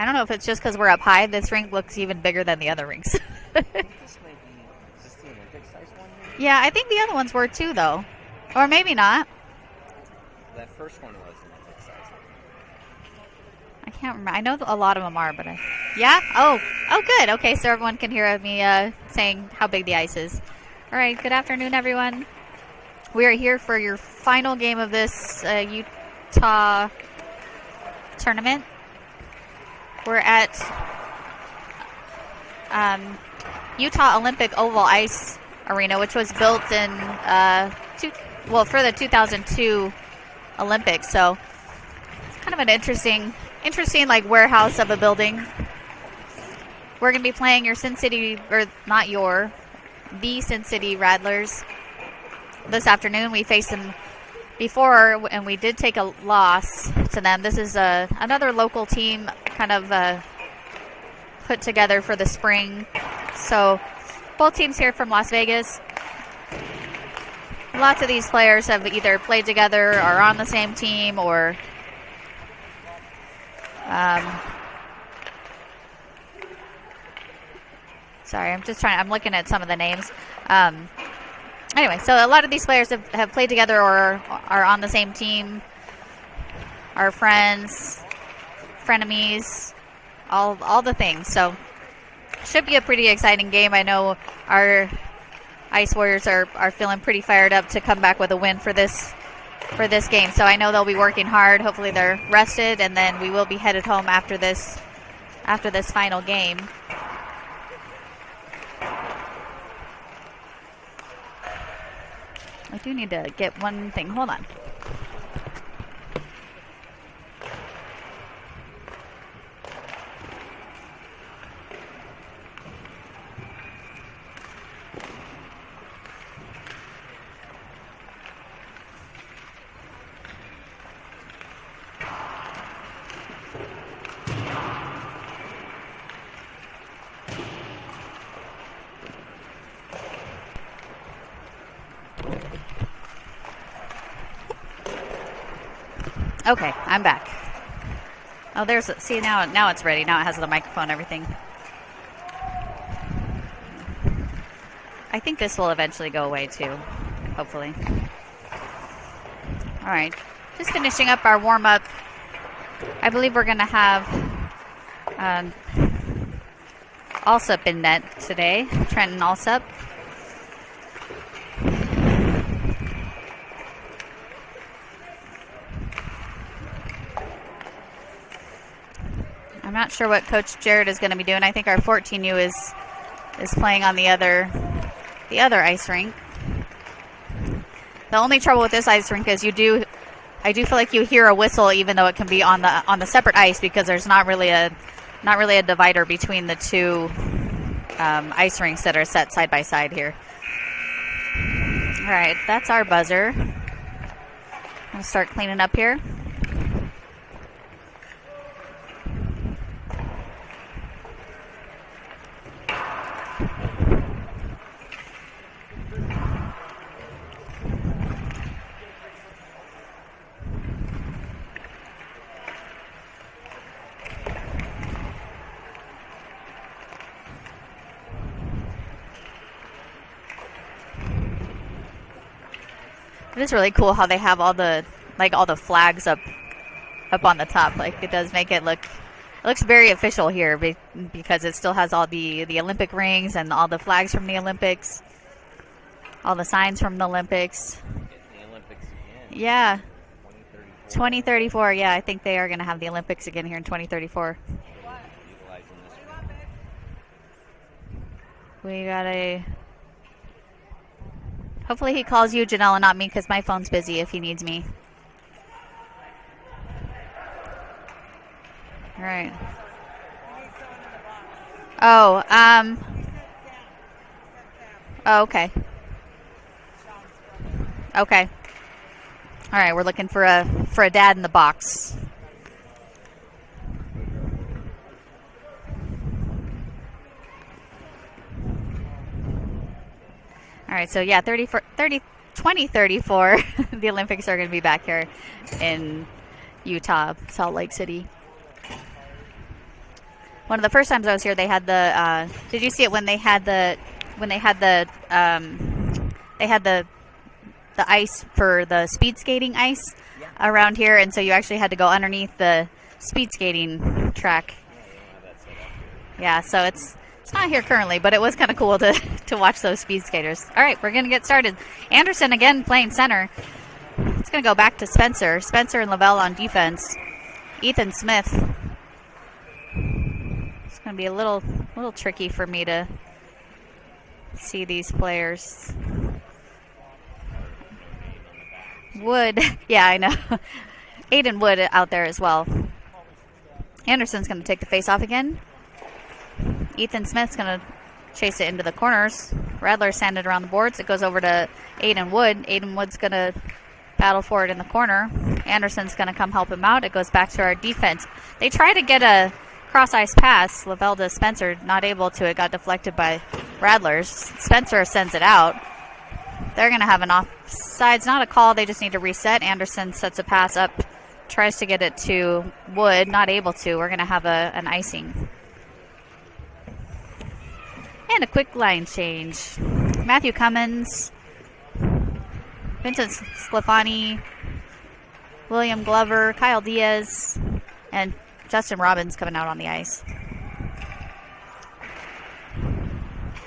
I don't know if it's just because we're up high. This rink looks even bigger than the other rinks. I think this might be just the Olympic size one. Maybe? Yeah, I think the other ones were too, though. Or maybe not. That first one was an Olympic size one. I can't remember. I know a lot of them are, but yeah? Oh, good. Okay, so everyone can hear me saying how big the ice is. All right, good afternoon, everyone. We are here for your final game of this Utah tournament. We're at Utah Olympic Oval Ice Arena, which was built in for the 2002 Olympics. So it's kind of an interesting like warehouse of a building. We're going to be playing your Sin City, or not the Sin City Rattlers this afternoon. We faced them before, and we did take a loss to them. This is another local team kind of put together for the spring. So both teams here from Las Vegas. Lots of these players have either played together or are on the same team, or sorry, I'm looking at some of the names. Anyway, so a lot of these players have played together or are on the same team, are friends, frenemies, all the things. So should be a pretty exciting game. I know our Ice Warriors are feeling pretty fired up to come back with a win for this game. So I know they'll be working hard. Hopefully they're rested, and then we will be headed home after this final game. I do need to get one thing. Hold on. Okay, I'm back. Oh, see, now it's ready. Now it has the microphone and everything. I think this will eventually go away too, hopefully. All right, just finishing up our warm-up. I believe we're going to have Alsup in net today, Trenton Alsup. I'm not sure what Coach Jared is going to be doing. I think our 14U is playing on the other ice rink. The only trouble with this ice rink is I do feel like you hear a whistle even though it can be on the separate ice, because there's not really a divider between the two ice rinks that are set side by side here. All right, that's our buzzer. I'll start cleaning up here. It is really cool how they have all the flags up on the top. Like, it does make it looks very official here, because it still has all the Olympic rings and all the flags from the Olympics, all the signs from the Olympics. The Olympics again. Yeah. 2034. Yeah, I think they are going to have the Olympics again here in 2034. We got hopefully he calls you, Janelle, and not me, because my phone's busy if he needs me. All right. Oh, okay. Okay. All right, we're looking for a dad in the box. All right, so yeah, 2034, the Olympics are going to be back here in Utah, Salt Lake City. one of the first times I was here, they had the. Did you see it when they had the ice for the speed skating ice around here, and so you actually had to go underneath the speed skating track. Yeah, so it's not here currently, but it was kind of cool to watch those speed skaters. All right, we're going to get started. Anderson again playing center. It's going to go back to Spencer. Spencer and Lavelle on defense. Ethan Smith. It's going to be a little tricky for me to see these players. Wood. Yeah, I know. Aiden Wood out there as well. Anderson's going to take the face-off again. Ethan Smith's going to chase it into the corners. Radler sanded around the boards. It goes over to Aiden Wood. Aiden Wood's going to battle for it in the corner. Anderson's going to come help him out. It goes back to our defense. They try to get a cross-ice pass. Lavelle to Spencer, not able to. It got deflected by Radlers. Spencer sends it out. They're going to have an offsides. Not a call. They just need to reset. Anderson sets a pass up. Tries to get it to Wood. Not able to. We're going to have an icing. And a quick line change. Matthew Cummins, Vincent Sclafani, William Glover, Kyle Diaz, and Justin Robbins coming out on the ice.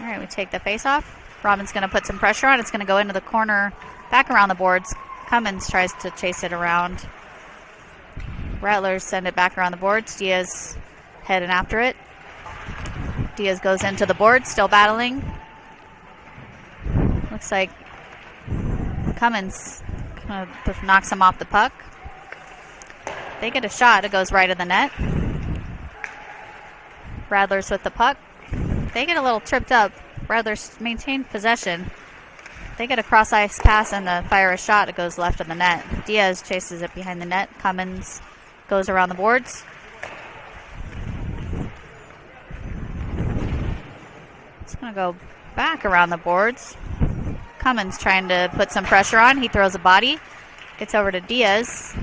All right, we take the face-off. Robbins going to put some pressure on. It's going to go into the corner, back around the boards. Cummins tries to chase it around. Rattlers send it back around the boards. Diaz heading after it. Diaz goes into the board, still battling. Looks like Cummins kind of knocks him off the puck. They get a shot. It goes right of the net. Radlers with the puck. They get a little tripped up. Radlers maintain possession. They get a cross-ice pass and fire a shot. It goes left of the net. Diaz chases it behind the net. Cummins goes around the boards. It's going to go back around the boards. Cummins trying to put some pressure on. He throws a body. Gets over to Diaz.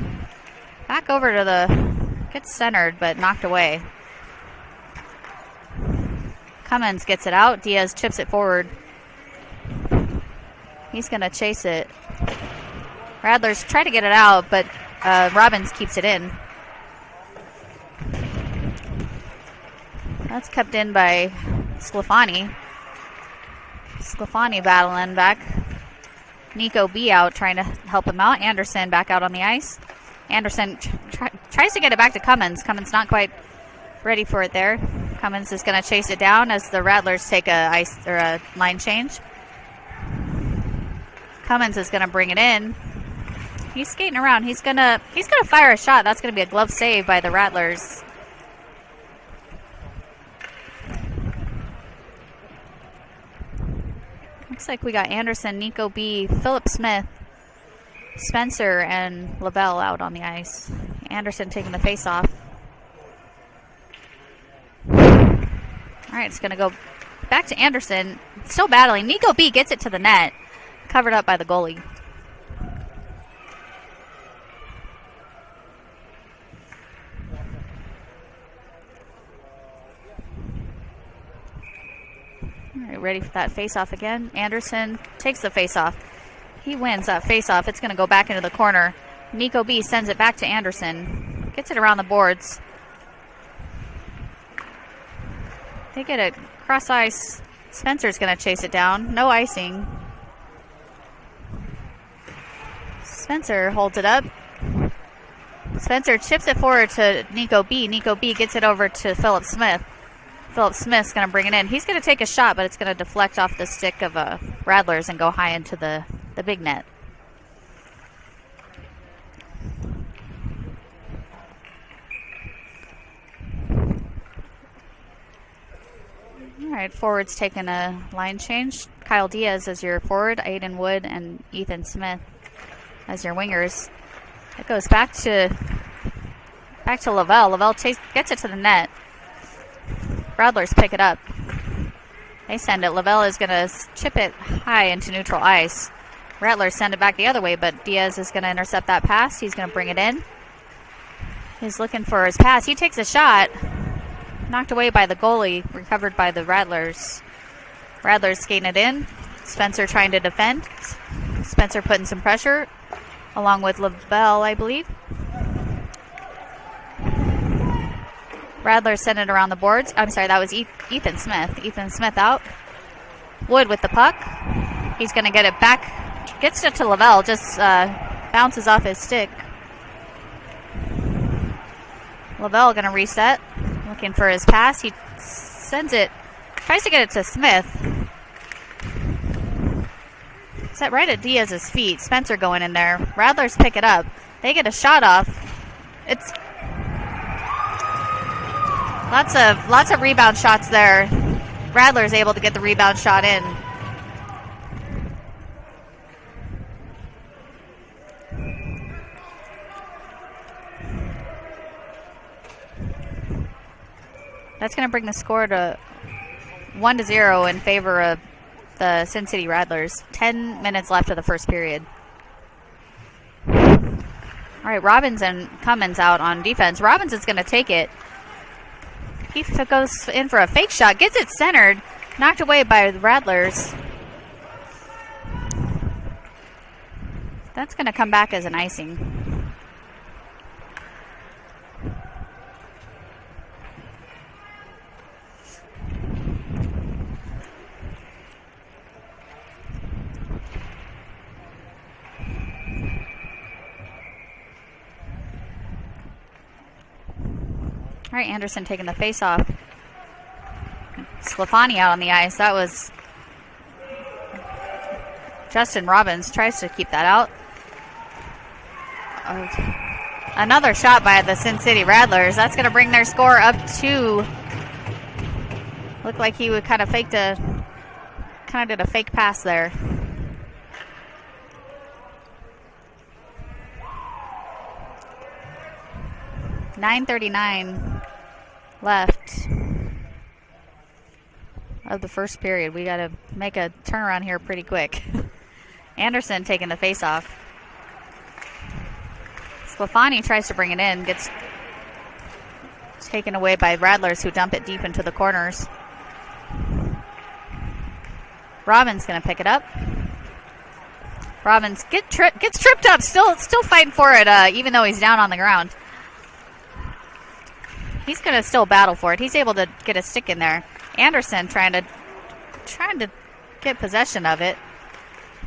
Back over to gets centered, but knocked away. Cummins gets it out. Diaz chips it forward. He's going to chase it. Radlers try to get it out, but Robbins keeps it in. That's kept in by Sclafani. Sclafani battling back. Nico B out trying to help him out. Anderson back out on the ice. Anderson tries to get it back to Cummins. Cummins not quite ready for it there. Cummins is going to chase it down as the Rattlers take a line change. Cummins is going to bring it in. He's skating around. He's gonna fire a shot. That's going to be a glove save by the Rattlers. Looks like we got Anderson, Nico B, Philip Smith, Spencer, and Lavelle out on the ice. Anderson taking the face-off. All right, it's going to go back to Anderson. Still battling. Nico B gets it to the net. Covered up by the goalie. All right, ready for that face-off again. Anderson takes the face-off. He wins that face-off. It's going to go back into the corner. Nico B sends it back to Anderson. Gets it around the boards. They get it cross-ice. Spencer's going to chase it down. No icing. Spencer holds it up. Spencer chips it forward to Nico B. Nico B gets it over to Philip Smith. Philip Smith's going to bring it in. He's going to take a shot, but it's going to deflect off the stick of Radlers and go high into the big net. All right, forward's taking a line change. Kyle Diaz as your forward, Aiden Wood and Ethan Smith as your wingers. It goes back to Lavelle. Lavelle gets it to the net. Radlers pick it up. They send it. Lavelle is going to chip it high into neutral ice. Rattlers send it back the other way, but Diaz is going to intercept that pass. He's going to bring it in. He's looking for his pass. He takes a shot. Knocked away by the goalie, recovered by the Rattlers. Rattlers skating it in. Spencer trying to defend. Spencer putting some pressure, along with Lavelle, I believe. Rattlers sent it around the boards. I'm sorry, that was Ethan Smith. Ethan Smith out. Wood with the puck. He's going to get it back. Gets it to Lavelle, just bounces off his stick. Lavelle going to reset. Looking for his pass. He sends it. Tries to get it to Smith. Set right at Diaz's feet. Spencer going in there. Rattlers pick it up. They get a shot off. It's lots of rebound shots there. Rattlers able to get the rebound shot in. That's going to bring the score to 1-0 in favor of the Sin City Rattlers. 10 minutes left of the first period. All right, Robbins and Cummins out on defense. Robbins is going to take it. He goes in for a fake shot, gets it centered, knocked away by the Rattlers. That's going to come back as an icing. All right, Anderson taking the face off. Sclafani out on the ice. That was Justin Robbins. Tries to keep that out. Another shot by the Sin City Rattlers. That's going to bring their score up to. Looked like he would kind of did a fake pass there. .9:39 left of the first period. We got to make a turnaround here pretty quick. Anderson taking the face off. Sclafani tries to bring it in, gets taken away by Rattlers, who dump it deep into the corners. Robbins going to pick it up. Robbins gets tripped up, still fighting for it, even though he's down on the ground. He's going to still battle for it. He's able to get a stick in there. Anderson trying to get possession of it.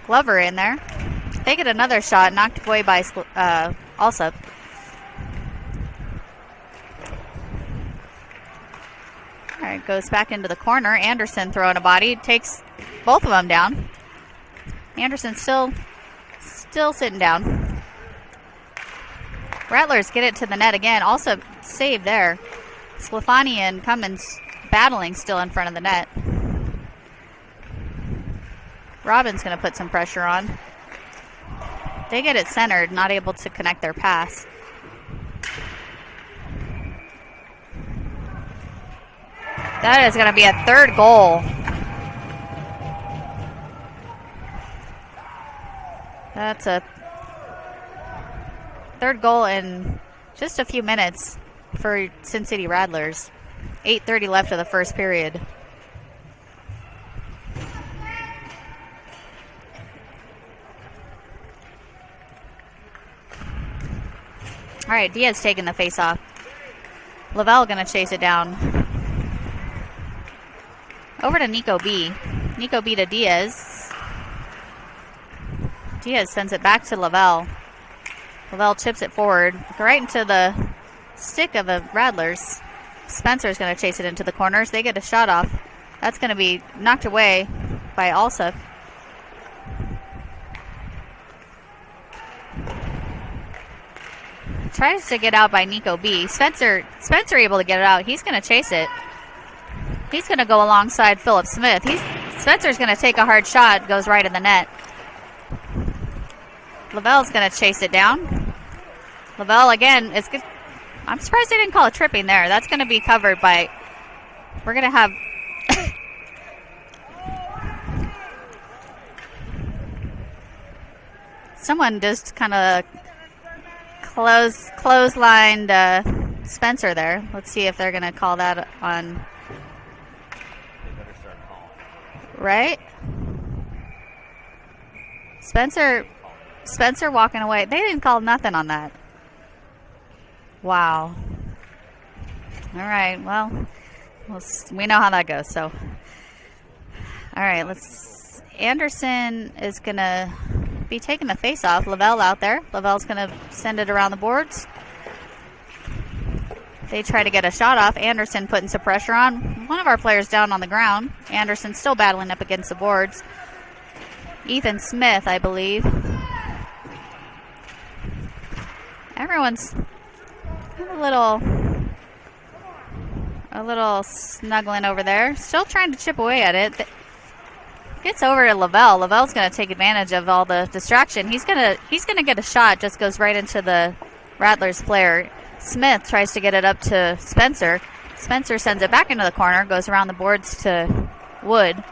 Glover in there. They get another shot, knocked away by Alsop. All right, goes back into the corner. Anderson throwing a body, takes both of them down. Anderson still sitting down. Rattlers get it to the net again. Also saved there. Sclafani and Cummins battling still in front of the net. Robbins going to put some pressure on. They get it centered, not able to connect their pass. That is going to be a third goal. That's a third goal in just a few minutes for Sin City Rattlers. 8:30 left of the first period. All right, Diaz taking the face off. Lavelle going to chase it down. Over to Nico B. Nico B to Diaz. Diaz sends it back to Lavelle. Lavelle chips it forward, right into the stick of the Rattlers. Spencer's going to chase it into the corners. They get a shot off. That's going to be knocked away by Alsop. Tries to get out by Nico B. Spencer able to get it out. He's going to chase it. He's going to go alongside Philip Smith. Spencer's going to take a hard shot. Goes right in the net. Lavelle's going to chase it down. Lavelle again. It's good. I'm surprised they didn't call it tripping there. That's going to be covered by. We're going to have. Someone just kind of clotheslined Spencer there. Let's see if they're going to call that on. They better start calling. Right? Spencer walking away. They didn't call nothing on that. Wow. All right. Well, we know how that goes. So, all right. Anderson is going to be taking the face off. Lavelle out there. Lavelle's going to send it around the boards. They try to get a shot off. Anderson putting some pressure on. One of our players down on the ground. Anderson still battling up against the boards. Ethan Smith, I believe. Everyone's a little snuggling over there. Still trying to chip away at it. Gets over to Lavelle. Lavelle's going to take advantage of all the distraction. He's gonna get a shot. Just goes right into the Rattlers player. Smith tries to get it up to Spencer. Spencer sends it back into the corner. Goes around the boards to Wood.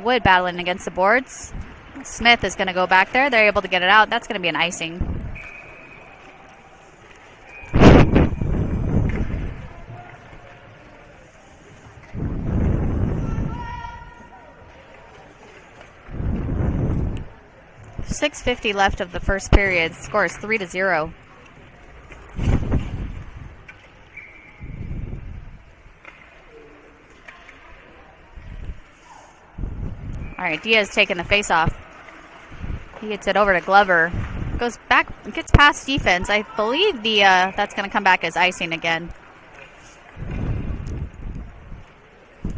Wood battling against the boards. Smith is going to go back there. They're able to get it out. That's going to be an icing. .650 left of the first period. Score is 3-0. All right, Diaz taking the face off. He gets it over to Glover. Goes back, gets past defense. I believe that's going to come back as icing again.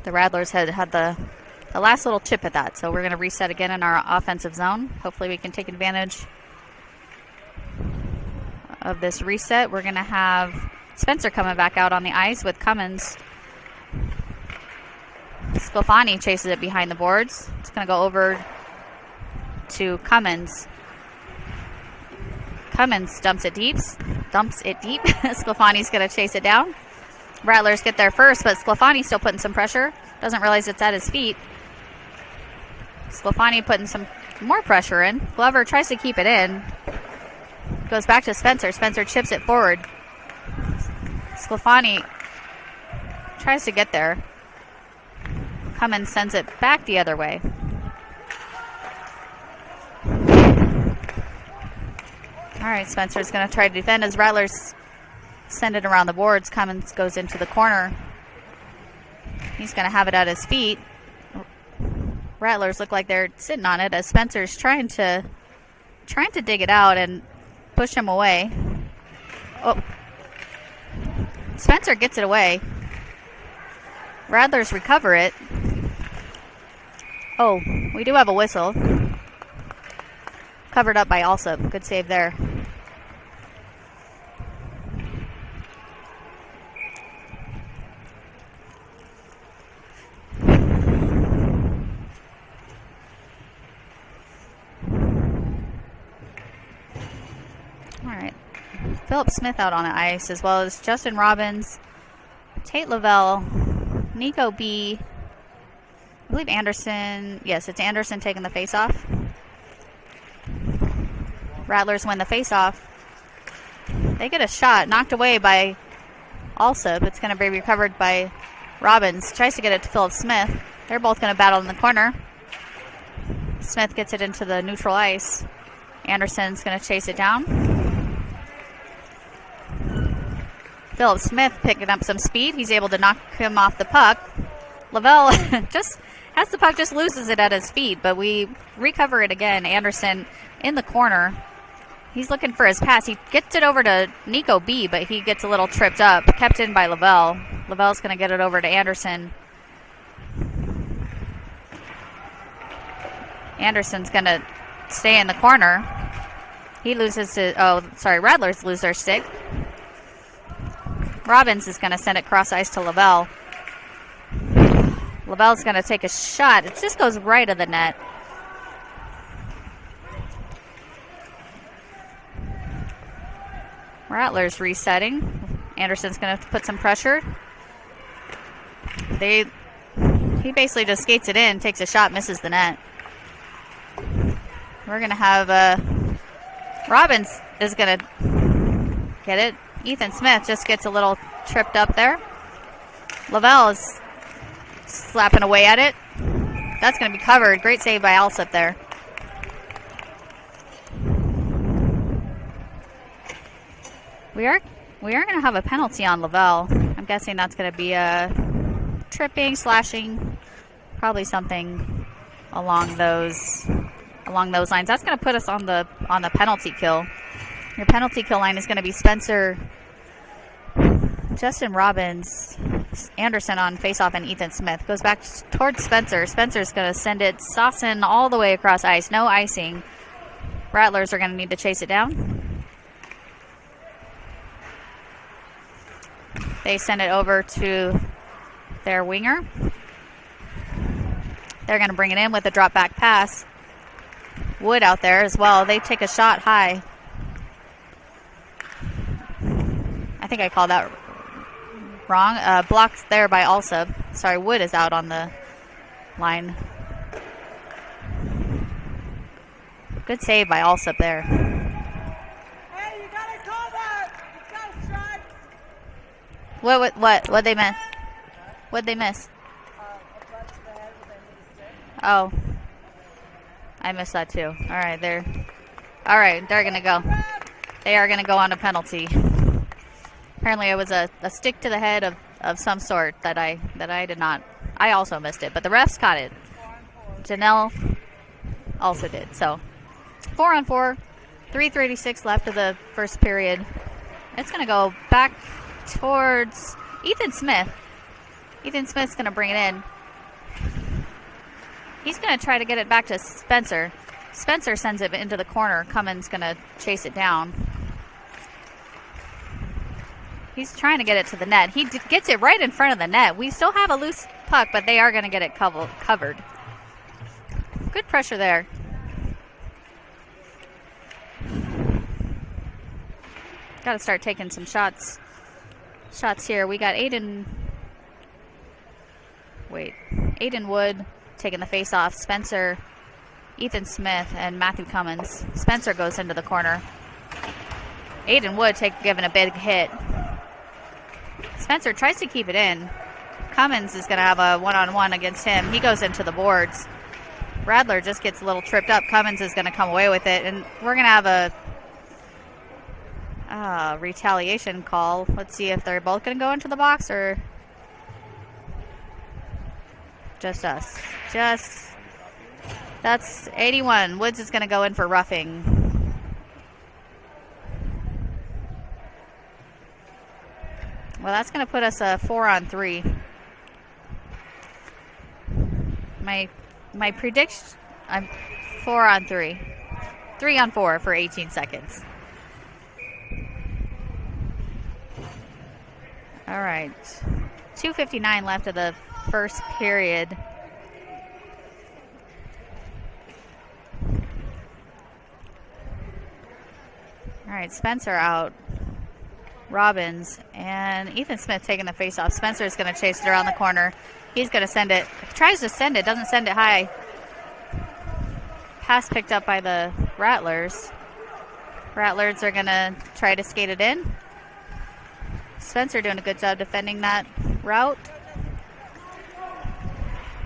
The Rattlers had the last little chip at that, so we're going to reset again in our offensive zone. Hopefully we can take advantage of this reset. We're going to have Spencer coming back out on the ice with Cummins. Sclafani chases it behind the boards. It's going to go over to Cummins. Cummins dumps it deep. Sclafani's going to chase it down. Rattlers get there first, but Sclafani's still putting some pressure. Doesn't realize it's at his feet. Sclafani putting some more pressure in. Glover tries to keep it in. Goes back to Spencer. Spencer chips it forward. Sclafani tries to get there. Cummins sends it back the other way. All right, Spencer's going to try to defend as Rattlers send it around the boards. Cummins goes into the corner. He's going to have it at his feet. Rattlers look like they're sitting on it as Spencer's trying to dig it out and push him away. Oh, Spencer gets it away. Rattlers recover it. Oh, we do have a whistle. Covered up by Alsop. Good save there. Philip Smith out on the ice, as well as Justin Robbins, Tate Lavelle, Nico B. I believe Anderson. Yes, it's Anderson taking the face-off. Rattlers win the face-off. They get a shot knocked away by Alsop. It's going to be recovered by Robbins. Tries to get it to Philip Smith. They're both going to battle in the corner. Smith gets it into the neutral ice. Anderson's going to chase it down. Philip Smith picking up some speed. He's able to knock him off the puck. Lavelle just has the puck, just loses it at his feet, but we recover it again. Anderson in the corner. He's looking for his pass. He gets it over to Nico B, but he gets a little tripped up. Kept in by Lavelle. Lavelle's going to get it over to Anderson. Anderson's going to stay in the corner. He loses his... Oh, sorry. Rattlers lose their stick. Robbins is going to send it cross ice to Lavelle. Lavelle's going to take a shot. It just goes right of the net. Rattlers resetting. Anderson's going to put some pressure. He basically just skates it in, takes a shot, misses the net. We're going to have Robbins is going to get it. Ethan Smith just gets a little tripped up there. Lavelle is slapping away at it. That's going to be covered. Great save by Alsop there. We are going to have a penalty on Lavelle. I'm guessing that's going to be a tripping, slashing, probably something along those lines. That's going to put us on the penalty kill. Your penalty kill line is going to be Spencer, Justin Robbins, Anderson on faceoff, and Ethan Smith. Goes back towards Spencer. Spencer's going to send it saucing all the way across ice. No icing. Rattlers are going to need to chase it down. They send it over to their winger. They're going to bring it in with a drop back pass. Wood out there as well. They take a shot high. I think I called that wrong. Blocked there by Alsop. Sorry, Wood is out on the line. Good save by Alsop there. Hey, you gotta call that! You gotta strike! What'd they miss? What'd they miss? A butt to the head with end of the stick. Oh. I missed that too. Alright, they're gonna go. They are gonna go on a penalty. Apparently it was a stick to the head of some sort that I did not. I also missed it, but the refs caught it. Janelle also did. So 4-on-4, 3:36 left of the first period. It's going to go back towards Ethan Smith. Ethan Smith's going to bring it in. He's going to try to get it back to Spencer. Spencer sends it into the corner. Cummins going to chase it down. He's trying to get it to the net. He gets it right in front of the net. We still have a loose puck, but they are going to get it covered. Good pressure there. Got to start taking some shots here. We got Aiden Wood taking the face off. Spencer, Ethan Smith, and Matthew Cummins. Spencer goes into the corner. Aiden Wood given a big hit. Spencer tries to keep it in. Cummins is going to have a one-on-one against him. He goes into the boards. Rattler just gets a little tripped up. Cummins is going to come away with it, and we're going to have a retaliation call. Let's see if they're both going to go into the box or just us. That's 81. Woods is going to go in for roughing. Well, that's going to put us a 4-on-3. My prediction, I'm 4-on-3. 3-on-4 for 18 seconds. All right. 2:59 left of the first period. All right, Spencer out. Robbins and Ethan Smith taking the face off. Spencer is going to chase it around the corner. He's going to send it. Tries to send it. Doesn't send it high. Pass picked up by the Rattlers. Rattlers are going to try to skate it in. Spencer doing a good job defending that route.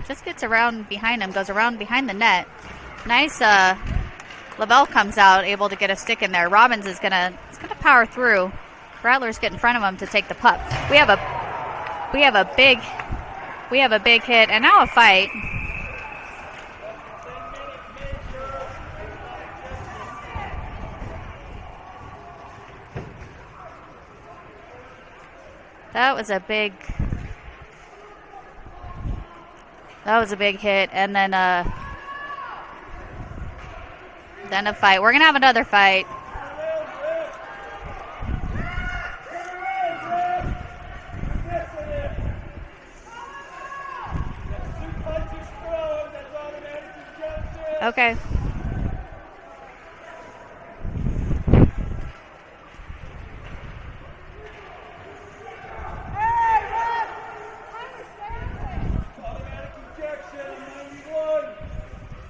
Just gets around behind him. Goes around behind the net. Nice. Lavelle comes out, able to get a stick in there. Robbins is going to power through. Rattlers get in front of him to take the puck. We have a big hit and now a fight. That was a big hit, and then a fight. We're gonna have another fight. Okay.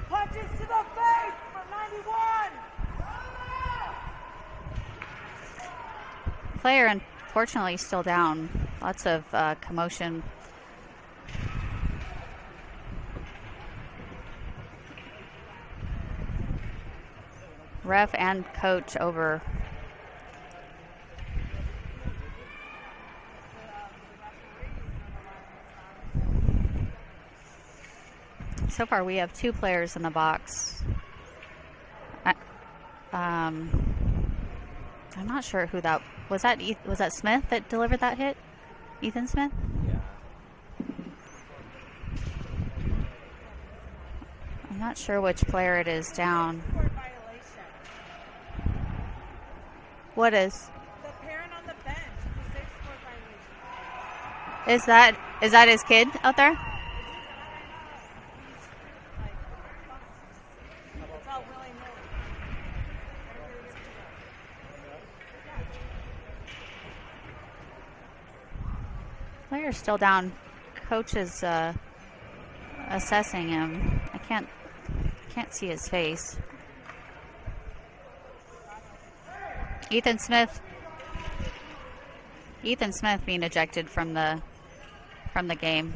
Punches to the face for 91! Player unfortunately still down. Lots of commotion. Ref and coach over. So far, we have 2 players in the box. I'm not sure who that was. Was that Smith that delivered that hit? Ethan Smith? Yeah. I'm not sure which player it is down. Sport violation. What is? The parent on the bench. It's a safe sport violation. Is that his kid out there? It's all willy-nilly. Player's still down. Coach is assessing him. I can't see his face. Ethan Smith being ejected from the game.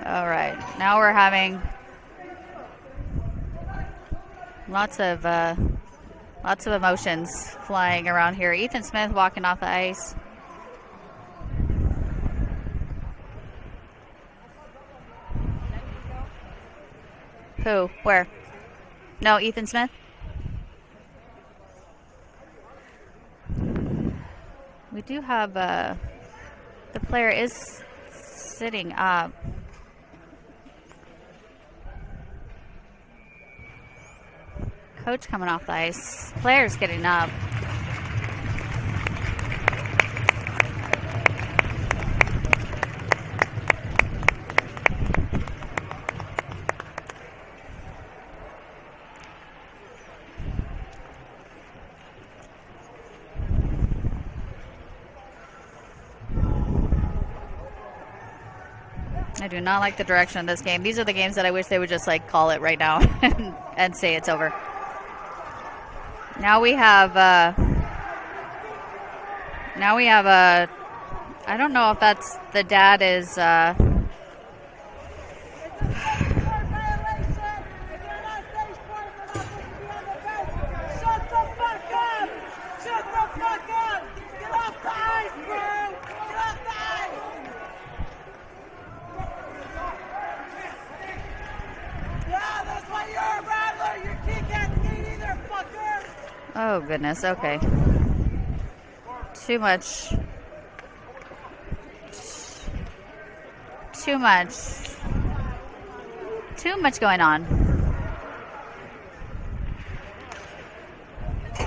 All right, now we're having lots of emotions flying around here. Ethan Smith walking off the ice. Who? Where? No, Ethan Smith? We do have the player is sitting up. Coach coming off the ice. Player's getting up. I do not like the direction of this game. These are the games that I wish they would just like call it right now and say it's over. Now we have I don't know if that's the dad is It's a safe sport violation. If you're not safe sport, you're not supposed to be on the bench. Shut the fuck up! Shut the fuck up! Get off the ice, bro! Get off the ice! Yeah, that's why you're a rattler. Your kid can't skate either, fucker. Oh goodness, okay. Too much. Too much going on.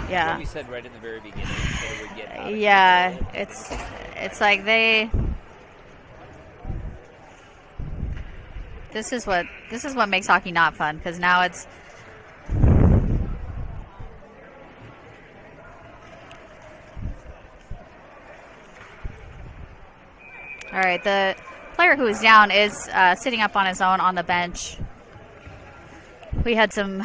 Yeah. What you said right in the very beginning that it would get out of Yeah, control. it's like this is what makes hockey not fun, because now it's all right. The player who is down is sitting up on his own on the bench. We had some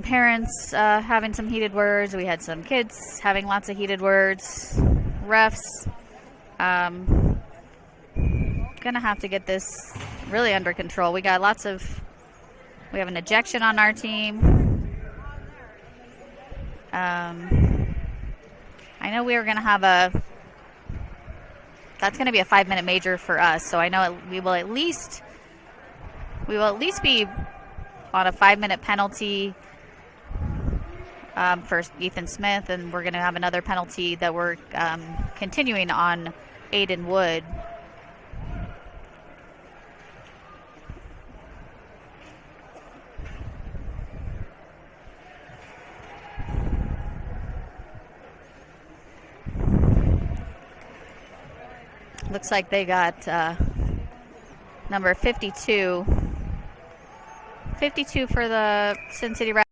parents having some heated words. We had some kids having lots of heated words. Refs gonna have to get this really under control. We have an ejection on our team. I know we were gonna have that's gonna be a 5-minute major for us. So I know we will at least be on a 5-minute penalty for Ethan Smith, and we're going to have another penalty that we're continuing on Aiden Wood. Looks like they got number 52. 52 for the Sin City Raptors.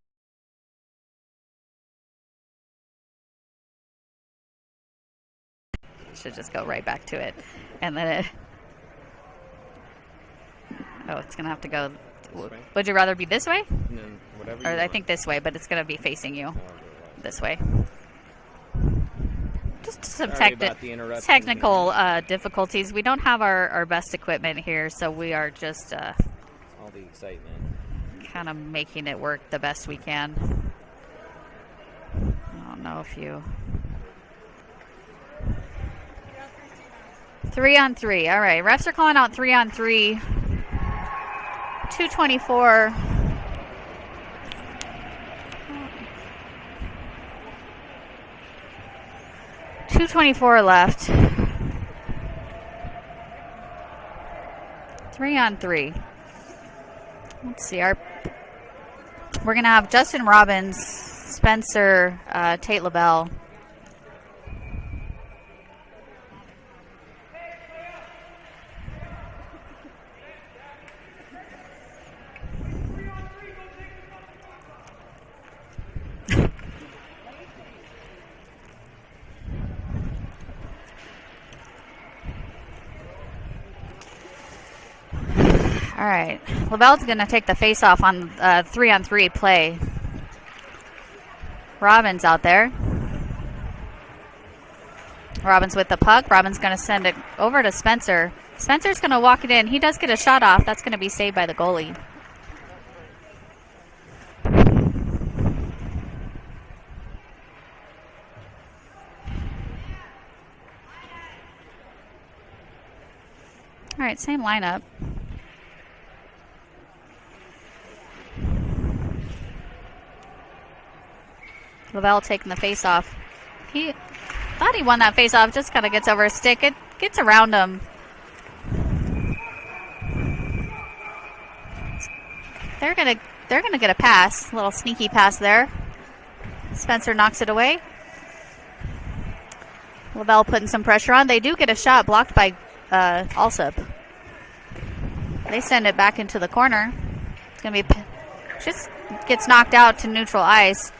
Should just go right back to it. And then Oh, it's gonna have to go. This way? Would you rather be this way, And then whatever you or I want. think this way? But it's gonna be facing you However it was. this way. Just some Sorry about the interruption technical difficulties. We don't have our best equipment here, so we are just All the excitement. kind of making it work the best we can. I don't know if you. 3-on-3. All right, refs are calling out 3-on-3. 2:24. .224 left. 3-on-3. Let's see. We're gonna have Justin Robbins, Spencer, Tate LaBelle. All right, LaBelle's going to take the face-off on 3-on-3 play. Robbins out there. Robbins with the puck. Robbins going to send it over to Spencer. Spencer's going to walk it in. He does get a shot off. That's going to be saved by the goalie. All right, same lineup. LaBelle taking the face off. He thought he won that face off, just kind of gets over his stick. It gets around him. They're gonna get a pass. A little sneaky pass there. Spencer knocks it away. LaBelle putting some pressure on. They do get a shot blocked by Alsop. They send it back into the corner. It's gonna be just gets knocked out to neutral ice.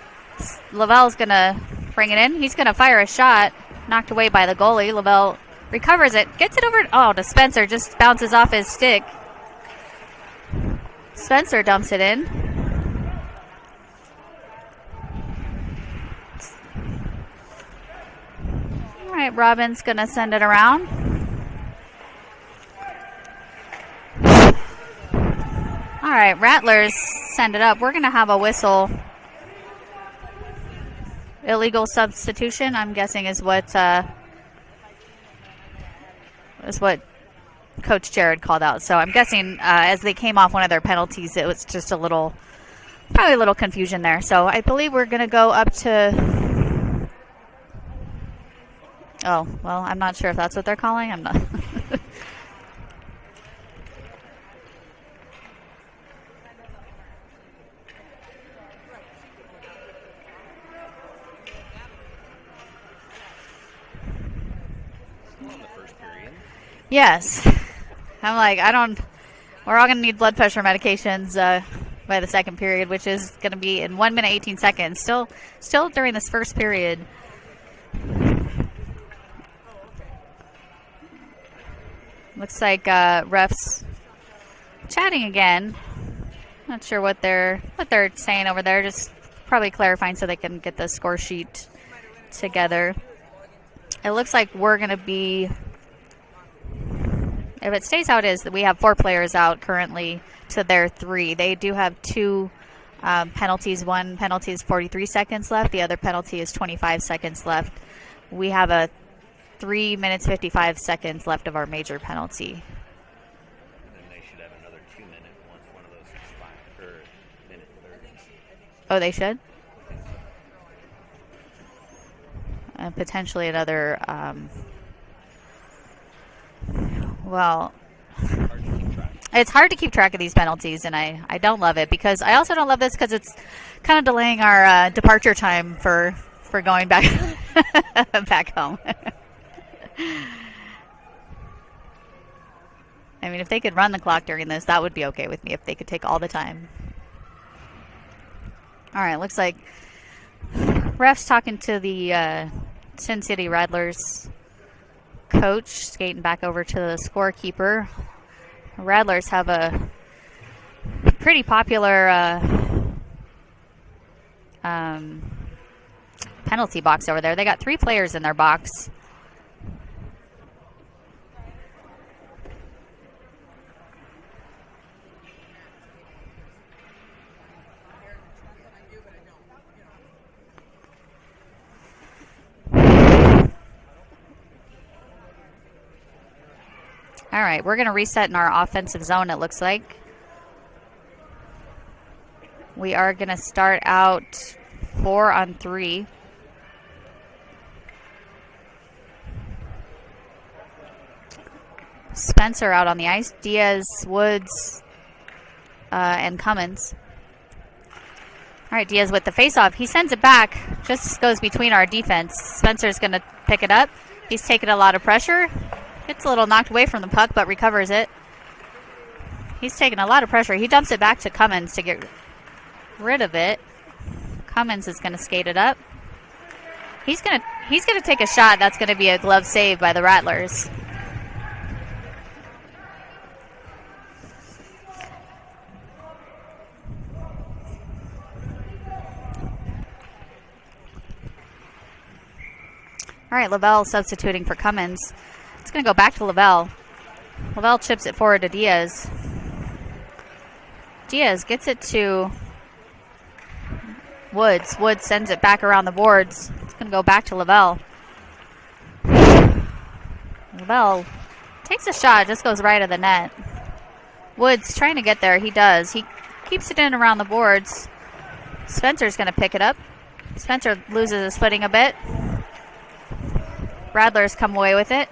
Lavelle's gonna bring it in. He's gonna fire a shot. Knocked away by the goalie. Lavelle recovers it. Gets it over to Spencer. Just bounces off his stick. Spencer dumps it in. All right, Robbins gonna send it around. All right, Rattlers send it up. We're gonna have a whistle. Illegal substitution, I'm guessing, is what Coach Jared called out. So I'm guessing as they came off one of their penalties, it was just probably a little confusion there. So I believe we're going to go up to. Oh, well, I'm not sure if that's what they're calling. I'm not. Yes. I'm like, we're all going to need blood pressure medications by the second period, which is going to be in 1 minute, 18 seconds. Still during this first period. Looks like refs chatting again. Not sure what they're saying over there. Just probably clarifying so they can get the score sheet together. It looks like we're going to be... If it stays how it is, we have 4 players out currently to their 3. They do have 2 penalties. One penalty is 43 seconds left. The other penalty is 25 seconds left. We have a 3 minutes 55 seconds left of our major penalty. And then they should have another 2 minute once one of those expires, or minute 30. Oh, they should? And potentially another... Well, it's hard to keep track of these penalties, and I don't love it because I also don't love this because it's kind of delaying our departure time for going back back home. I mean, if they could run the clock during this, that would be okay with me. If they could take all the time. All right, looks like refs talking to the Sin City Rattlers coach, skating back over to the scorekeeper. Rattlers have a pretty popular penalty box over there. They got 3 players in their box. All right, we're going to reset in our offensive zone, it looks like. We are going to start out 4-on-3. Spencer out on the ice. Diaz, Woods, and Cummins. All right, Diaz with the faceoff. He sends it back. Just goes between our defense. Spencer's going to pick it up. He's taking a lot of pressure. Gets a little knocked away from the puck, but recovers it. He's taking a lot of pressure. He dumps it back to Cummins to get rid of it. Cummins is going to skate it up. He's going to take a shot. That's going to be a glove save by the Rattlers. All right, Lavelle substituting for Cummins. It's going to go back to Lavelle. Lavelle chips it forward to Diaz. Diaz gets it to Woods. Woods sends it back around the boards. It's going to go back to Lavelle. Lavelle takes a shot, just goes right of the net. Woods trying to get there. He does. He keeps it in around the boards. Spencer's going to pick it up. Spencer loses his footing a bit. Rattlers come away with it.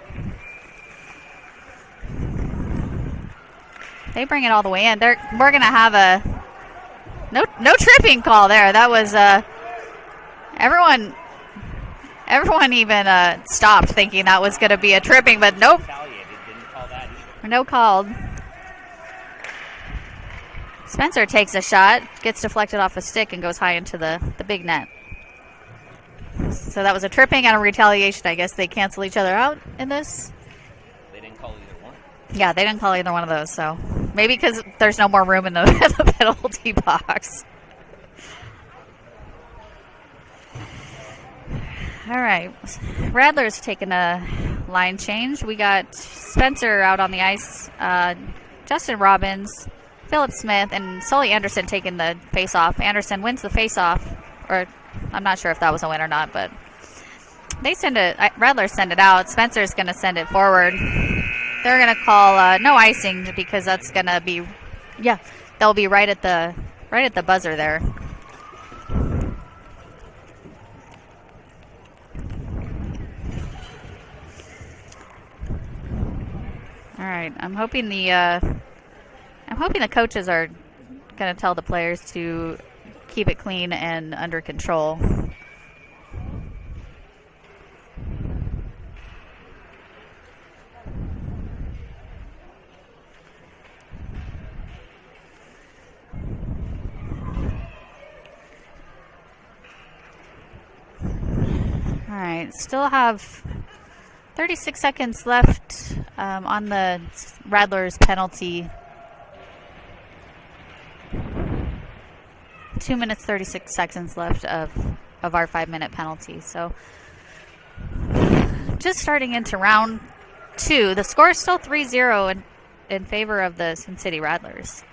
They bring it all the way in. We're going to have a no tripping call there. That was everyone even stopped thinking that was going to be a tripping, but nope. Didn't call that either. No called. Spencer takes a shot, gets deflected off a stick, and goes high into the big net. So that was a tripping and a retaliation. I guess they cancel each other out in this. They didn't call either one. Yeah, they didn't call either one of those, so maybe because there's no more room in the, the penalty box. All right, Rattlers taking a line change. We got Spencer out on the ice, Justin Robbins, Philip Smith, and Sully Anderson taking the face-off. Anderson wins the face-off, or I'm not sure if that was a win or not, but they send it. Rattlers send it out. Spencer's going to send it forward. They're going to call no icing because that's going to be, yeah, they'll be right at the buzzer there. All right, I'm hoping the coaches are going to tell the players to keep it clean and under control. All right, still have 36 seconds left on the Rattlers penalty. 2 minutes, 36 seconds left of our 5-minute penalty. So just starting into round 2. The score is still 3-0 in favor of the Sin City Rattlers.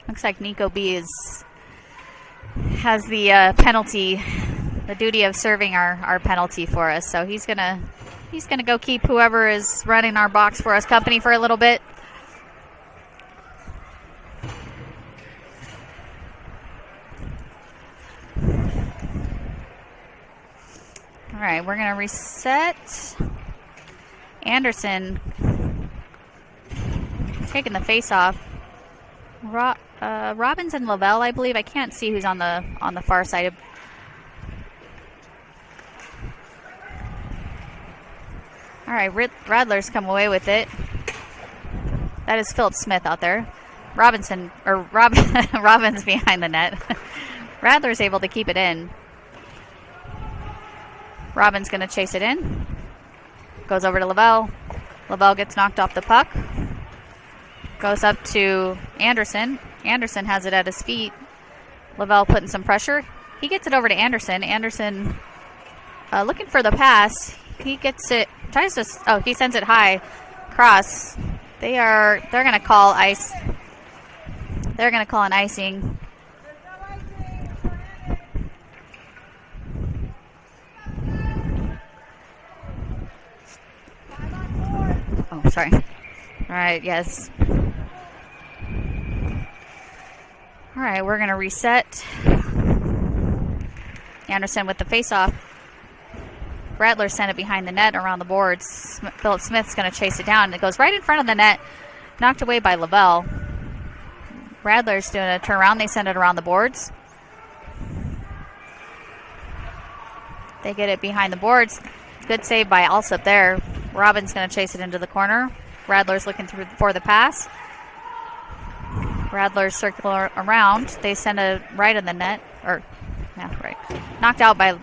Looks like Nico B has the penalty, the duty of serving our penalty for us. So he's gonna go keep whoever is running our box for us company for a little bit. All right, we're gonna reset. Anderson taking the face off. Robbins and Lavelle, I believe. I can't see who's on the far side. All right, Rattlers come away with it. That is Philip Smith out there. Robbins behind the net. Rattlers able to keep it in. Robbins going to chase it in. Goes over to Lavelle. Lavelle gets knocked off the puck. Goes up to Anderson. Anderson has it at his feet. Lavelle putting some pressure. He gets it over to Anderson. Anderson looking for the pass. He gets it. Tries to. He sends it high. Cross. They're going to call ice. They're going to call an icing. Oh, sorry. All right, yes. All right, we're going to reset. Anderson with the faceoff. Rattler sent it behind the net around the boards. Philip Smith's going to chase it down. It goes right in front of the net. Knocked away by Lavelle. Rattler's doing a turnaround. They send it around the boards. They get it behind the boards. Good save by Alsop there. Robbins going to chase it into the corner. Rattler's looking for the pass. Rattler's circular around. They send it right in the net. Right. Knocked out by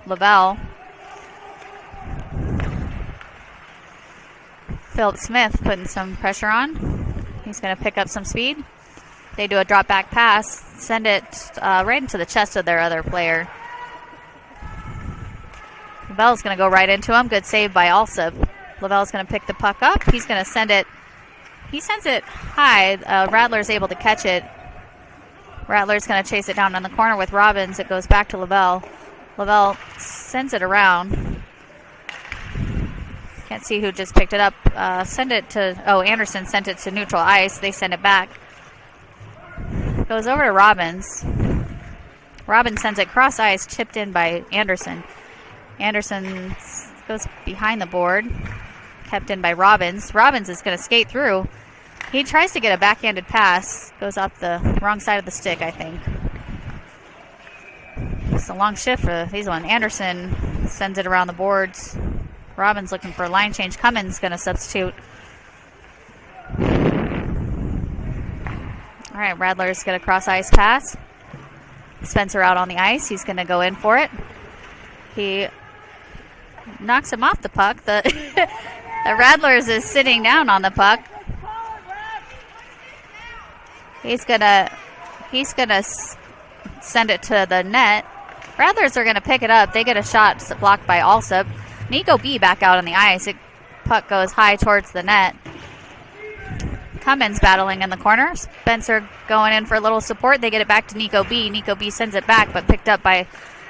Lavelle. Philip Smith putting some pressure on. He's going to pick up some speed. They do a drop back pass. Send it right into the chest of their other player. Lavelle's going to go right into him. Good save by Alsop. Lavelle's going to pick the puck up. He's going to send it. He sends it high. Rattler's able to catch it. Rattler's going to chase it down in the corner with Robbins. It goes back to Lavelle. Lavelle sends it around. Can't see who just picked it up. Anderson sent it to neutral ice. They send it back. Goes over to Robbins. Robbins sends it cross ice, chipped in by Anderson. Anderson goes behind the board, kept in by Robbins. Robbins is going to skate through. He tries to get a backhanded pass. Goes off the wrong side of the stick, I think. It's a long shift for these one. Anderson sends it around the boards. Robbins looking for a line change. Cummins going to substitute. All right, Rattler's going to cross ice pass. Spencer out on the ice. He's going to go in for it. He knocks him off the puck. The Rattlers is sitting down on the puck. He's gonna send it to the net. Rattlers are gonna pick it up. They get a shot blocked by Alsop. Nico B back out on the ice. Puck goes high towards the net. Cummins battling in the corner. Spencer going in for a little support. They get it back to Nico B. Nico B sends it back, but picked up by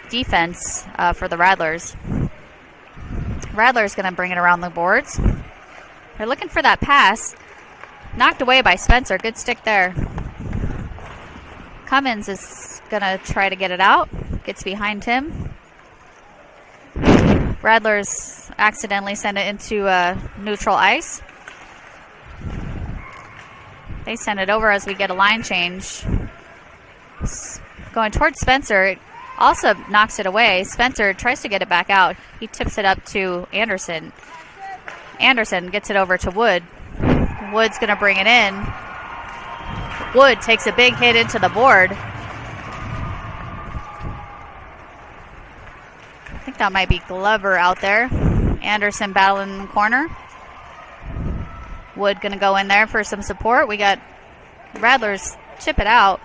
defense for the Rattlers. Rattler's going to bring it around the boards. They're looking for that pass. Knocked away by Spencer. Good stick there. Cummins is going to try to get it out. Gets behind him. Rattlers accidentally send it into neutral ice. They send it over as we get a line change. Going towards Spencer. Also knocks it away. Spencer tries to get it back out. He tips it up to Anderson. Anderson gets it over to Wood. Wood's going to bring it in. Wood takes a big hit into the board. I think that might be Glover out there. Anderson battling in the corner. Wood going to go in there for some support. We got Rattlers chip it out.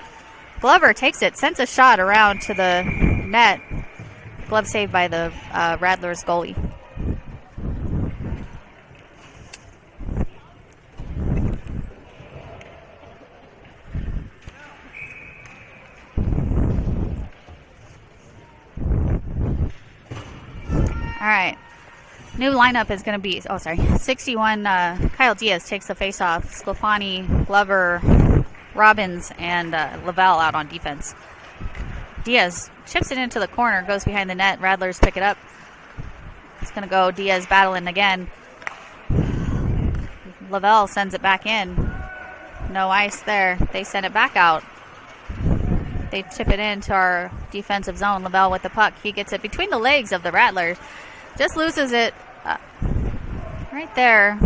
Glover takes it, sends a shot around to the net. Glove saved by the Rattlers goalie. All right. New lineup is going to be, 61. Kyle Diaz takes the face-off. Sclafani, Glover, Robbins, and Lavelle out on defense. Diaz chips it into the corner, goes behind the net. Rattlers pick it up. It's going to go Diaz battling again. Lavelle sends it back in. No ice there. They send it back out. They chip it into our defensive zone. Lavelle with the puck. He gets it between the legs of the Rattlers. Just loses it right there.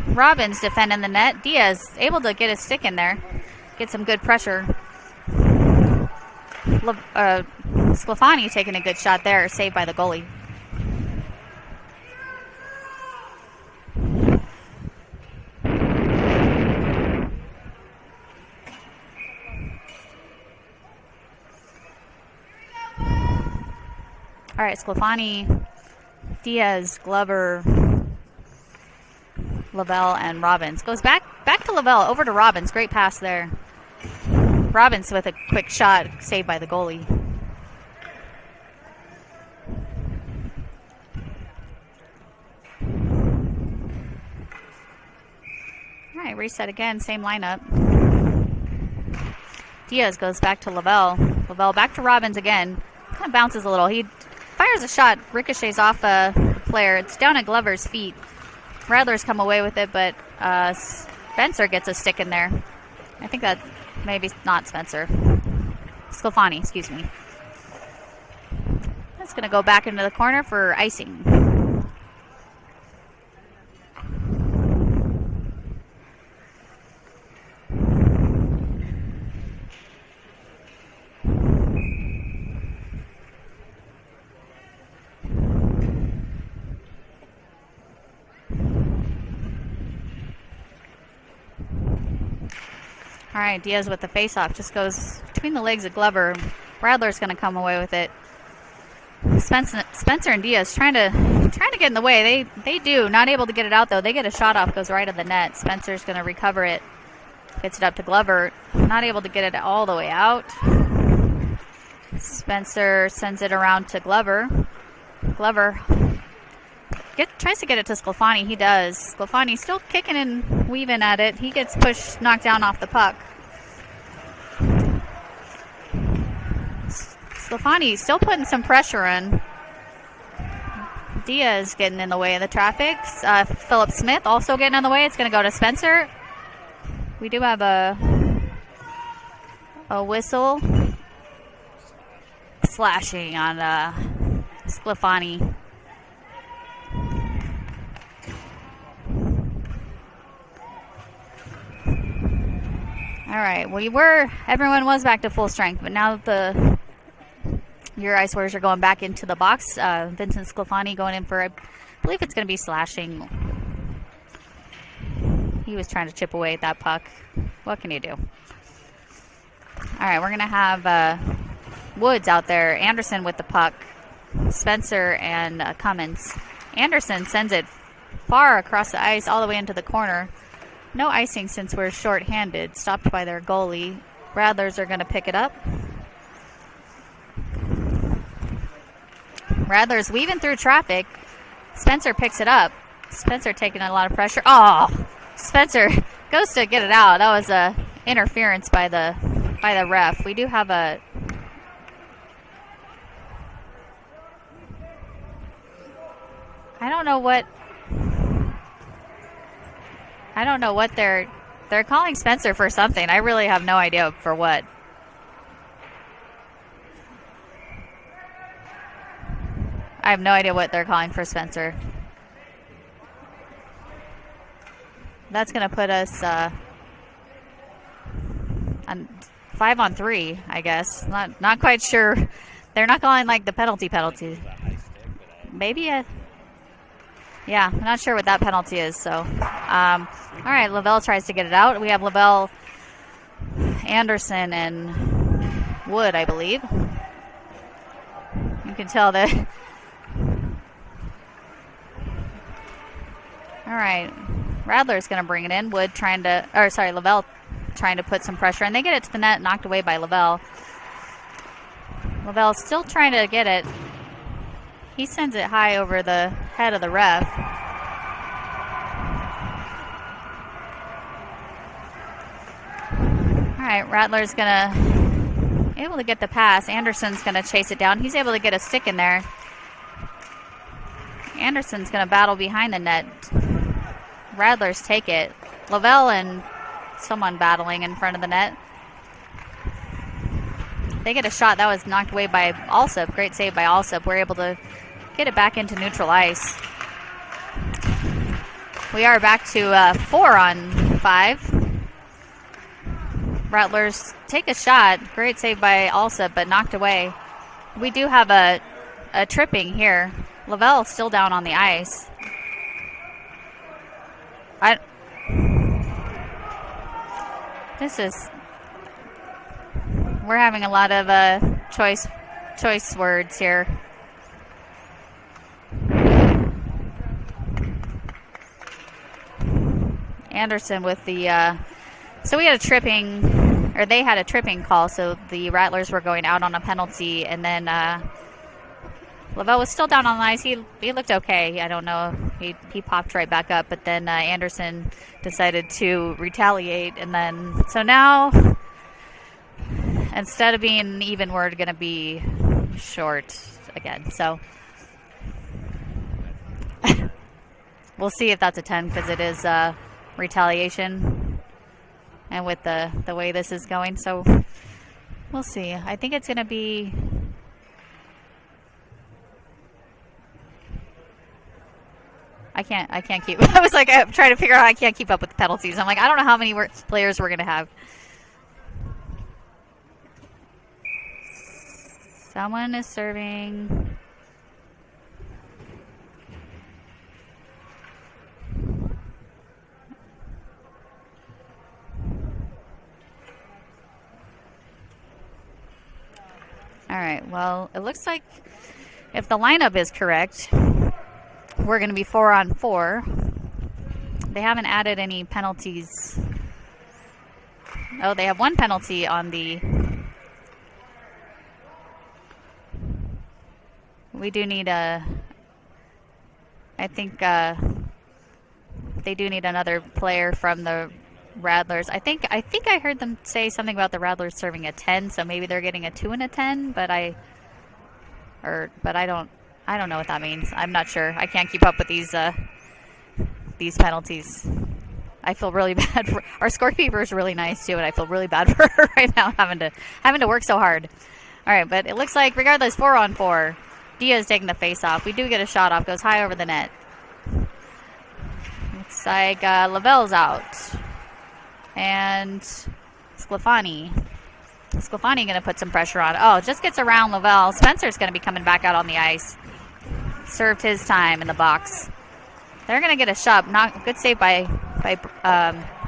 Robbins defending the net. Diaz able to get his stick in there. Get some good pressure. Sclafani taking a good shot there. Saved by the goalie. All right, Sclafani, Diaz, Glover, Lavelle, and Robbins. Goes back to Lavelle, over to Robbins. Great pass there. Robbins with a quick shot, saved by the goalie. All right, reset again, same lineup. Diaz goes back to Lavelle. Lavelle back to Robbins again. Kind of bounces a little. He fires a shot, ricochets off the player. It's down at Glover's feet. Radler's come away with it, but Spencer gets a stick in there. I think that maybe not Spencer. Sclafani, excuse me. That's going to go back into the corner for icing. All right, Diaz with the face-off. Just goes between the legs of Glover. Radler's going to come away with it. Spencer and Diaz trying to get in the way. They do. Not able to get it out, though. They get a shot off. Goes right at the net. Spencer's going to recover it. Gets it up to Glover. Not able to get it all the way out. Spencer sends it around to Glover. Glover tries to get it to Sclafani. He does. Sclafani still kicking and weaving at it. He gets pushed, knocked down off the puck. Sclafani still putting some pressure in. Diaz getting in the way of the traffic. Philip Smith also getting in the way. It's going to go to Spencer. We do have a whistle. Slashing on Sclafani. All right, everyone was back to full strength, but now your Ice Warriors are going back into the box. Vincent Sclafani going in for, I believe it's going to be slashing. He was trying to chip away at that puck. What can you do? All right, we're going to have Woods out there. Anderson with the puck. Spencer and Cummins. Anderson sends it far across the ice all the way into the corner. No icing since we're short-handed. Stopped by their goalie. Radlers are going to pick it up. Radlers weaving through traffic. Spencer picks it up. Spencer taking a lot of pressure. Oh, Spencer goes to get it out. That was a interference by the ref. We do have a... I don't know what they're calling Spencer for something. I really have no idea for what. I have no idea what they're calling for Spencer. That's going to put us on 5-on-3, I guess. Not quite sure. They're not calling like the penalty. Maybe a... Yeah, I'm not sure what that penalty is. So, all right, Lavelle tries to get it out. We have Lavelle, Anderson, and Wood, I believe. You can tell that. All right, Radler's going to bring it in. Lavelle trying to put some pressure, and they get it to the net, knocked away by Lavelle. Lavelle's still trying to get it. He sends it high over the head of the ref. All right, Rattler's able to get the pass. Anderson's going to chase it down. He's able to get a stick in there. Anderson's going to battle behind the net. Rattlers take it. Lavelle and someone battling in front of the net. They get a shot. That was knocked away by Alsop. Great save by Alsop. We're able to get it back into neutral ice. We are back to 4-on-5. Rattlers take a shot. Great save by Alsop, but knocked away. We do have a tripping here. Lavelle still down on the ice. We're having a lot of choice words here. Anderson with the. So we had a tripping, or they had a tripping call. So the Rattlers were going out on a penalty, and then Lavelle was still down on the ice. He looked okay. I don't know. He popped right back up, but then Anderson decided to retaliate, and then so now instead of being even, we're going to be short again. So we'll see if that's a 10 because it is retaliation, and with the way this is going, so we'll see. I think it's going to be. I can't keep. I was like, I'm trying to figure out. I can't keep up with the penalties. I'm like, I don't know how many players we're gonna have. Someone is serving. All right. Well, it looks like if the lineup is correct, we're going to be 4-on-4. They haven't added any penalties. Oh, they have one penalty on the. We do need a. I think they do need another player from the Rattlers. I think I heard them say something about the Rattlers serving a 10, so maybe they're getting a 2 and a 10. But I don't know what that means. I'm not sure. I can't keep up with these penalties. I feel really bad for our scorekeeper is really nice too, and I feel really bad for her right now having to work so hard. All right, but it looks like regardless, 4-on-4. Diaz taking the face off. We do get a shot off. Goes high over the net. Looks like Lavelle's out, and Sclafani going to put some pressure on. Oh, just gets around Lavelle. Spencer's going to be coming back out on the ice. Served his time in the box. They're going to get a shove. Not good save by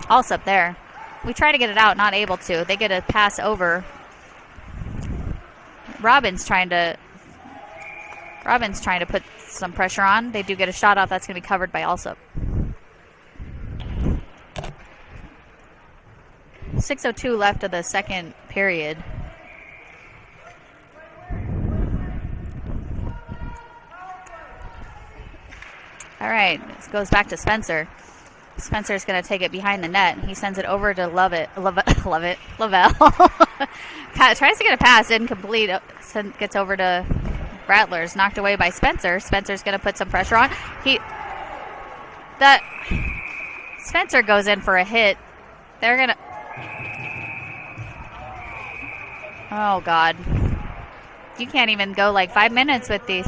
Alsop there. We try to get it out, not able to. They get a pass over. Robin's trying to put some pressure on. They do get a shot off. That's going to be covered by Alsop. 6:02 left of the second period. All right, this goes back to Spencer. Spencer's going to take it behind the net. He sends it over to Lavelle. Tries to get a pass, incomplete. Gets over to Rattlers, knocked away by Spencer. Spencer's going to put some pressure on. Spencer goes in for a hit. They're going to. Oh, God. You can't even go like 5 minutes with these.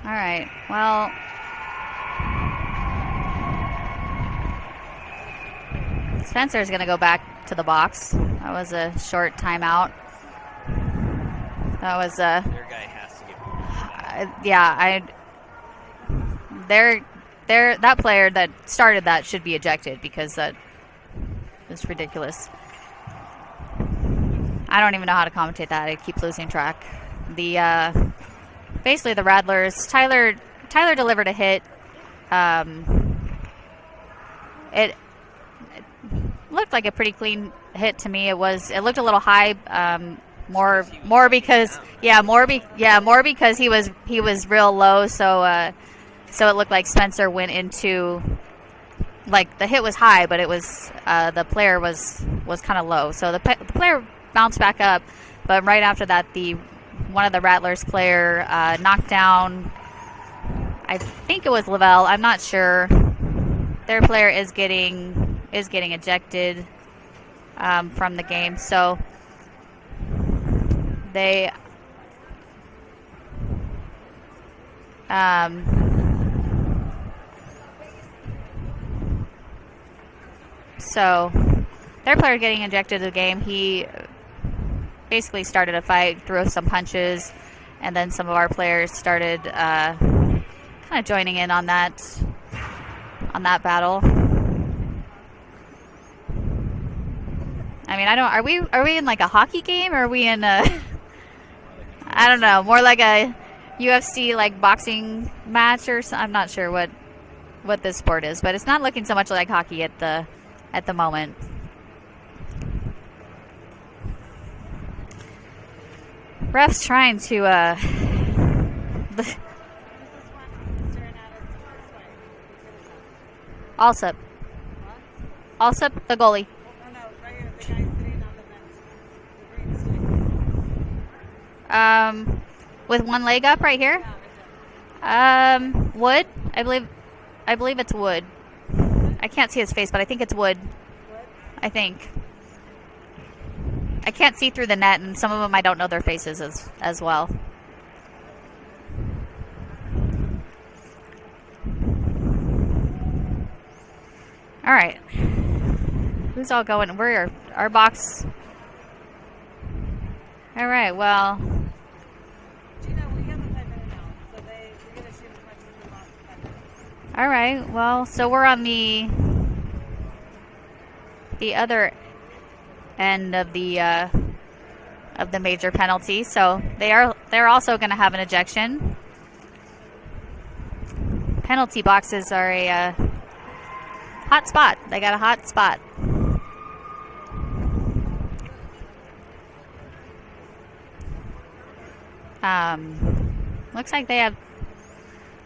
All right. Well, Spencer's going to go back to the box. That was a short timeout. That was Their guy has to get that player that started that should be ejected because that is ridiculous. I don't even know how to commentate that. I keep losing track. Basically the Rattlers, Tyler delivered a hit. It looked like a pretty clean hit to me. It looked a little high. More because he was real low. So it looked like Spencer went into, like, the hit was high, but it was the player was kind of low. So the player bounced back up, but right after that, one of the Rattlers player knocked down. I think it was Lavelle. I'm not sure. Their player is getting ejected from the game. So they so their player getting ejected of the game. He basically started a fight, threw some punches, and then some of our players started kind of joining in on that battle. mean, I don't. Are we in like a hockey game, or are we in a? I don't know. More like a UFC like boxing match, or I'm not sure what this sport is, but it's not looking so much like hockey at the moment. Ref's trying to Alsop. Alsop, the goalie. Oh, no, right here. The guy sitting on the bench. The green stick. With one leg up right here. Wood. I believe it's Wood. I can't see his face, but I think it's Wood. I think. I can't see through the net, and some of them I don't know their faces as well. All right. Who's all going? We're our box. All right. Well. Gina, we have a 5-minute now, so we're going to shoot as much as we want for 5 minutes. All right. Well, so we're on the other end of the major penalty. So they're also going to have an ejection. Penalty boxes are a hot spot. They got a hot spot. Looks like they have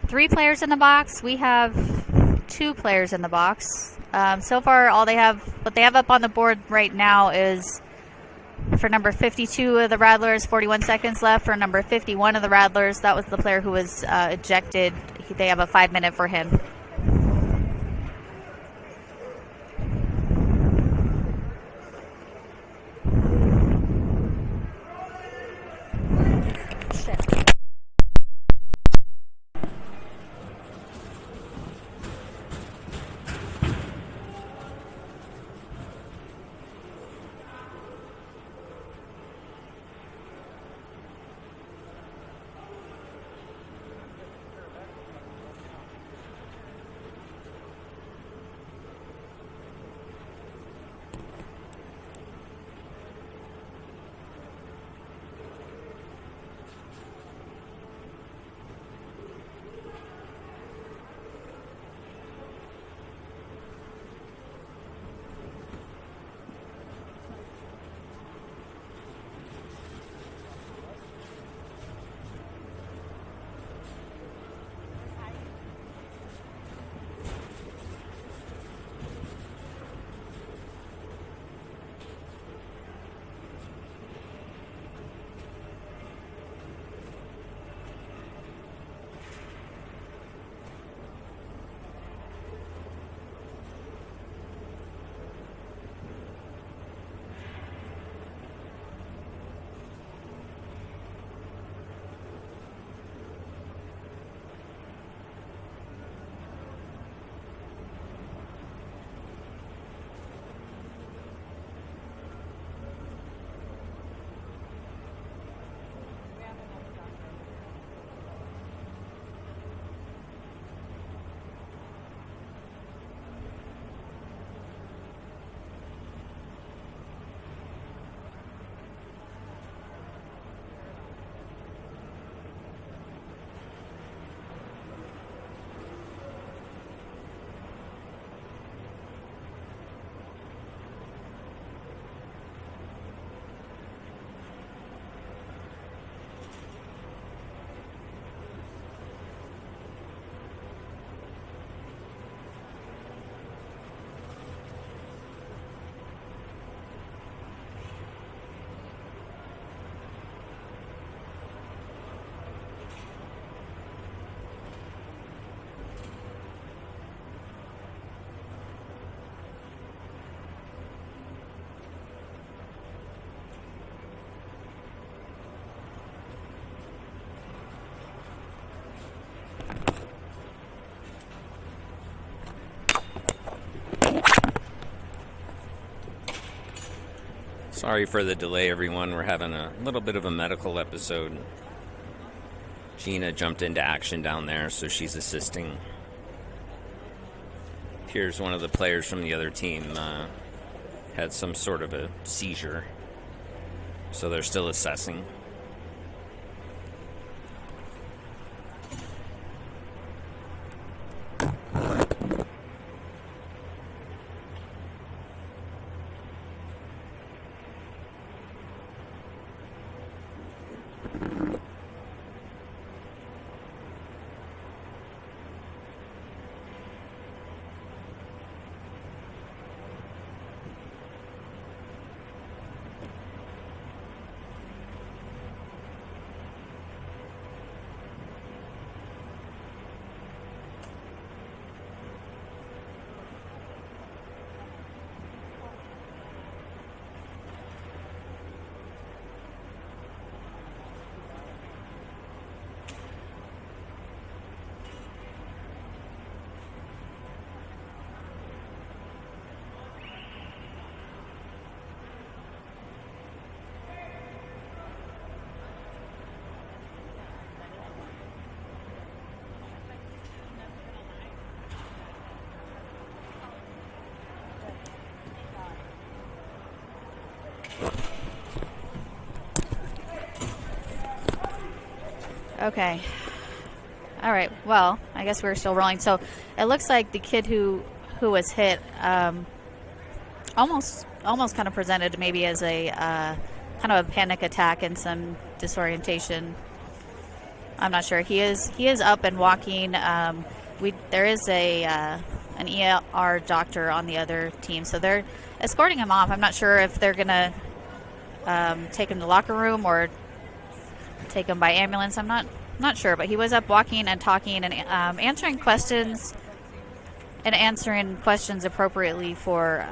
3 players in the box. We have 2 players in the box. So far, what they have up on the board right now is for number 52 of the Rattlers, 41 seconds left. For number 51 of the Rattlers, that was the player who was ejected. They have a 5-minute for him. Sorry for the delay, everyone. We're having a little bit of a medical episode. Gina jumped into action down there, so she's assisting. Here's one of the players from the other team, had some sort of a seizure. So they're still assessing. Okay. All right. Well, I guess we're still rolling. So it looks like the kid who was hit almost kind of presented maybe as a kind of a panic attack and some disorientation. I'm not sure. He is up and walking. There is an ER doctor on the other team, so they're escorting him off. I'm not sure if they're gonna take him to the locker room or take him by ambulance. I'm not sure, but he was up walking and talking and answering questions appropriately for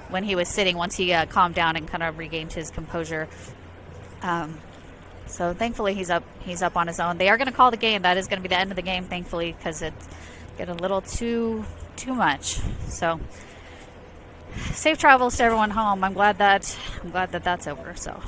when he was sitting, once he calmed down and kind of regained his composure. So thankfully he's up on his own. They are going to call the game. That is going to be the end of the game, thankfully, because it's getting a little too much. So safe travels to everyone home. I'm glad that that's over. So